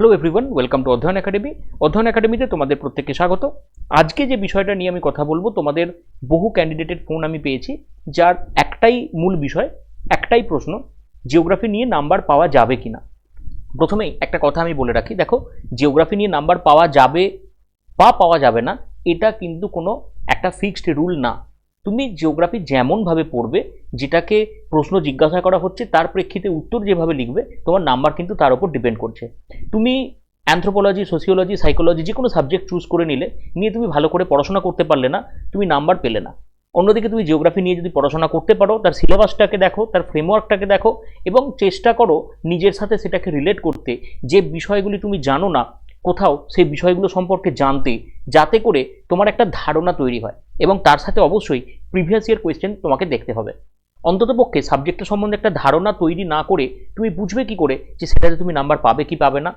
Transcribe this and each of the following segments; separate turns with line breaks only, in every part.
Hello everyone, welcome to অধ্যয়ন academy. অধ্যয়ন একাডেমিতে তোমাদের প্রত্যেককে স্বাগত। আজকে যে বিষয়টা নিয়ে আমি কথা বলবো, তোমাদের বহু ক্যান্ডিডেটের ফোন আমি পেয়েছি, যার একটাই মূল বিষয়, একটাই প্রশ্ন, জিওগ্রাফি নিয়ে নাম্বার পাওয়া যাবে কিনা। প্রথমেই একটা কথা আমি বলে রাখি, দেখো, জিওগ্রাফি নিয়ে নাম্বার পাওয়া যাবে বা পাওয়া যাবে না, এটা কিন্তু কোনো একটা ফিক্সড রুল না। তুমি জিওগ্রাফি যেমনভাবে পড়বে, যেটাকে প্রশ্ন জিজ্ঞাসা করা হচ্ছে তার প্রেক্ষিতে উত্তর যেভাবে লিখবে, তোমার নাম্বার কিন্তু তার উপর ডিপেন্ড করছে। তুমি অ্যানথ্রোপোলজি, সোসিওলজি, সাইকোলজি যে কোনো সাবজেক্ট চুজ করে নিয়ে তুমি ভালো করে পড়াশোনা করতে পারলে না, তুমি নাম্বার পেলে না। অন্যদিকে তুমি জিওগ্রাফি নিয়ে যদি পড়াশোনা করতে পারো, তার সিলেবাসটাকে দেখো, তার ফ্রেমওয়ার্কটাকে দেখো এবং চেষ্টা করো নিজের সাথে সেটাকে রিলেট করতে, যে বিষয়গুলি তুমি জানো না কোথাও সেই বিষয়গুলো সম্পর্কে জানতে, যাতে করে তোমার একটা ধারণা তৈরি হয়। এবং তার সাথে অবশ্যই প্রিভিয়াস ইয়ার কোয়েশ্চেন তোমাকে দেখতে হবে। অন্ততপক্ষে সাবজেক্টের সম্বন্ধে একটা ধারণা তৈরি না করে তুমি বুঝবে কি করে যে সেটাতে তুমি নাম্বার পাবে কি পাবে না।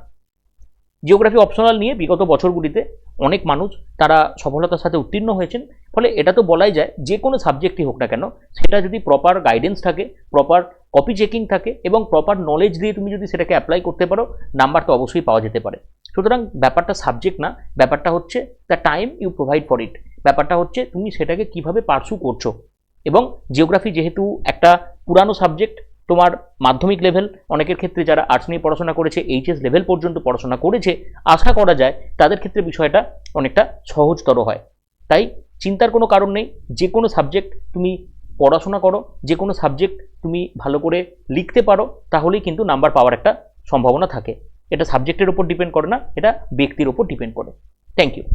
জিওগ্রাফি অপশনাল নিয়ে বিগত বছরগুলিতে অনেক মানুষ তারা সফলতার সাথে উত্তীর্ণ হয়েছেন। ফলে এটা তো বলাই যায়, যে কোনো সাবজেক্টই হোক না কেন, সেটা যদি প্রপার গাইডেন্স থাকে, প্রপার কপি চেকিং থাকে এবং প্রপার নলেজ দিয়ে তুমি যদি সেটাকে অ্যাপ্লাই করতে পারো, নাম্বার তো অবশ্যই পাওয়া যেতে পারে। সুতরাং ব্যাপারটা সাবজেক্ট না, ব্যাপারটা হচ্ছে the time you provide for it. ব্যাপারটা হচ্ছে তুমি সেটাকে কিভাবে পার্সু করছো। এবং জিওগ্রাফি যেহেতু একটা পুরানো সাবজেক্ট, তোমার মাধ্যমিক লেভেল, অনেকের ক্ষেত্রে যারা আর্টস নিয়ে পড়াশোনা করেছে এইচএস লেভেল পর্যন্ত পড়াশোনা করেছে, আশা করা যায় তাদের ক্ষেত্রে বিষয়টা অনেকটা সহজতর হয়। তাই চিন্তার কোনো কারণ নেই। যে কোনো সাবজেক্ট তুমি পড়াশোনা করো, যে কোনো সাবজেক্ট তুমি ভালো করে লিখতে পারো, তাহলেই কিন্তু নাম্বার পাওয়ার একটা সম্ভাবনা থাকে। এটা সাবজেক্টের উপর ডিপেন্ড করে না, এটা ব্যক্তির উপর ডিপেন্ড করে। Thank you.